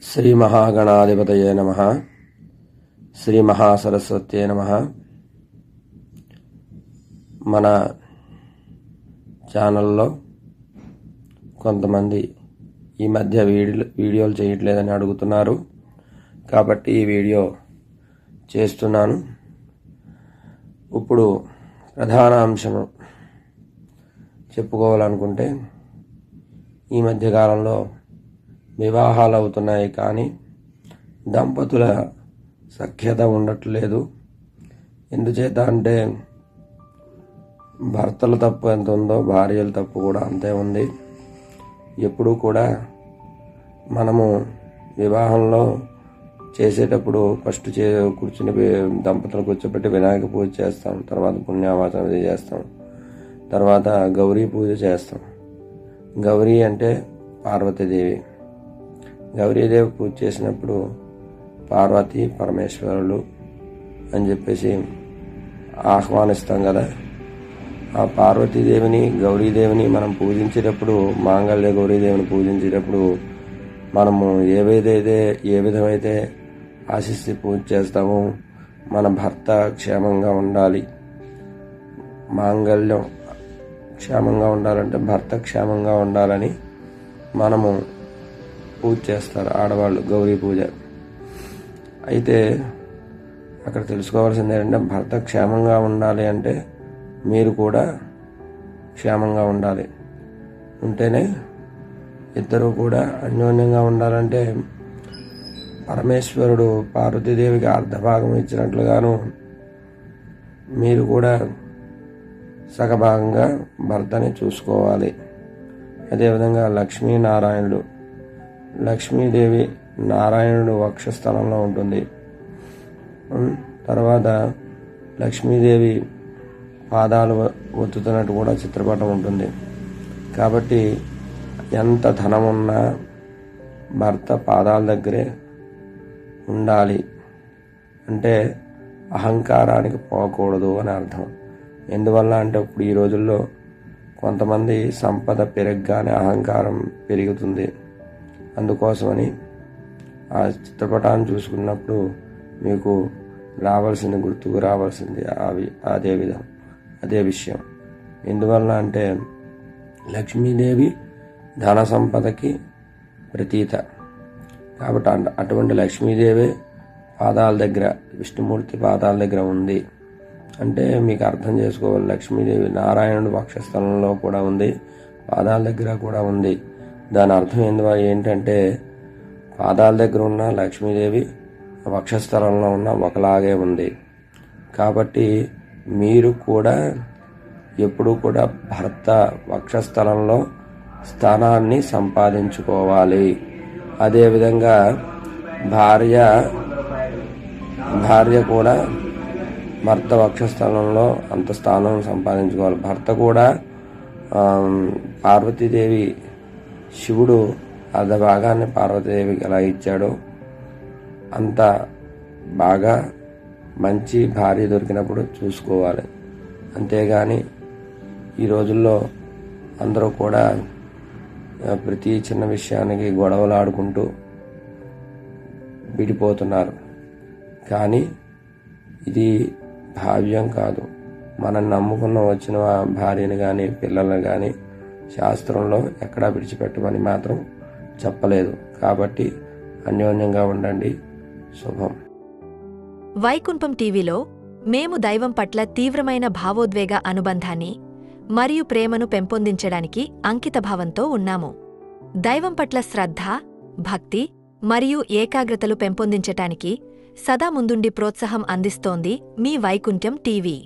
శ్రీ మహాగణాధిపతయే నమః. శ్రీ మహాసరస్వత్యే నమః. మన ఛానల్లో కొంతమంది ఈ మధ్య వీడియోలు చేయట్లేదని అడుగుతున్నారు, కాబట్టి ఈ వీడియో చేస్తున్నాను. ఇప్పుడు ప్రధాన అంశం చెప్పుకోవాలనుకుంటే, ఈ మధ్యకాలంలో వివాహాలు అవుతున్నాయి, కానీ దంపతుల సఖ్యత ఉండట్లేదు. ఎందుచేత అంటే, భర్తల తప్పు ఎంత ఉందో భార్యల తప్పు కూడా అంతే ఉంది. ఎప్పుడూ కూడా మనము వివాహంలో చేసేటప్పుడు ఫస్ట్ కూర్చుని దంపతులు కూర్చోబెట్టి వినాయక పూజ చేస్తాం, తర్వాత పుణ్యావాసం అది చేస్తాం, తర్వాత గౌరీ పూజ చేస్తాం. గౌరీ అంటే పార్వతీదేవి. గౌరీదేవి పూజ చేసినప్పుడు పార్వతీ పరమేశ్వరులు అని చెప్పేసి ఆహ్వానిస్తాం కదా. ఆ పార్వతీదేవిని గౌరీదేవిని మనం పూజించేటప్పుడు, మాంగళ్య గౌరీదేవిని పూజించేటప్పుడు మనము ఏ విధమైతే ఆశిస్తి పూజ చేస్తామో, మన భర్త క్షేమంగా ఉండాలి, మాంగళ్యం క్షేమంగా ఉండాలంటే భర్త క్షేమంగా ఉండాలని మనము పూజ చేస్తారు ఆడవాళ్ళు, గౌరీ పూజ. అయితే అక్కడ తెలుసుకోవాల్సింది ఏంటంటే, భర్త క్షేమంగా ఉండాలి అంటే మీరు కూడా క్షేమంగా ఉండాలి. ఉంటేనే ఇద్దరు కూడా అన్యోన్యంగా ఉండాలంటే, పరమేశ్వరుడు పార్వతీదేవికి అర్ధభాగం ఇచ్చినట్లుగాను మీరు కూడా సగభాగంగా భర్తని చూసుకోవాలి. అదేవిధంగా లక్ష్మీనారాయణుడు, లక్ష్మీదేవి నారాయణుడు వక్షస్థలంలో ఉంటుంది. తర్వాత లక్ష్మీదేవి పాదాలు ఒత్తుతున్నట్టు కూడా చిత్రపటం ఉంటుంది. కాబట్టి ఎంత ధనం ఉన్నా భర్త పాదాల దగ్గరే ఉండాలి. అంటే అహంకారానికి పోకూడదు అని అర్థం. ఎందువల్ల అంటే, ఇప్పుడు ఈ రోజుల్లో కొంతమంది సంపద పెరగగానే అహంకారం పెరుగుతుంది. అందుకోసమని ఆ చిత్రపటాన్ని చూసుకున్నప్పుడు మీకు రావాల్సింది, గుర్తుకు రావాల్సింది అదే విషయం. ఎందువల్ల అంటే, లక్ష్మీదేవి ధన సంపదకి ప్రతీత. కాబట్టి అటువంటి లక్ష్మీదేవి పాదాల దగ్గర, విష్ణుమూర్తి పాదాల దగ్గర ఉంది అంటే మీకు అర్థం చేసుకోవాలి. లక్ష్మీదేవి నారాయణుడు వక్షస్థలంలో కూడా ఉంది, పాదాల దగ్గర కూడా ఉంది. దాని అర్థం ఏంటంటే, పాదాల దగ్గర ఉన్న లక్ష్మీదేవి వక్షస్థలంలో ఉన్న ఒకలాగే ఉంది. కాబట్టి మీరు కూడా ఎప్పుడూ కూడా భర్త వక్షస్థలంలో స్థానాన్ని సంపాదించుకోవాలి. అదేవిధంగా భార్య కూడా భర్త వక్షస్థలంలో అంత స్థానం సంపాదించుకోవాలి. భర్త కూడా పార్వతీదేవి, శివుడు అర్ధ భాగాన్ని పార్వతీదేవికి ఎలా ఇచ్చాడో అంత బాగా మంచి భార్య దొరికినప్పుడు చూసుకోవాలి. అంతేగాని ఈ రోజుల్లో అందరూ కూడా ప్రతి చిన్న విషయానికి గొడవలు ఆడుకుంటూ విడిపోతున్నారు. కానీ ఇది భావ్యం కాదు. మనం నమ్ముకున్న వచ్చిన భార్యని కానీ పిల్లల్ని కానీ శాస్త్రంలో ఎక్కడా విడిచిపెట్టమని మాత్రం చెప్పలేదు. కాబట్టి అన్యోన్యంగా ఉండండి. శుభం. వైకుంఠం టీవీలో మేము దైవం పట్ల తీవ్రమైన భావోద్వేగ అనుబంధాన్ని మరియు ప్రేమను పెంపొందించడానికి అంకితభావంతో ఉన్నాము. దైవం పట్ల శ్రద్ధ, భక్తి మరియు ఏకాగ్రతలు పెంపొందించటానికి సదా ముందుండి ప్రోత్సాహం అందిస్తోంది మీ వైకుంఠం టీవీ.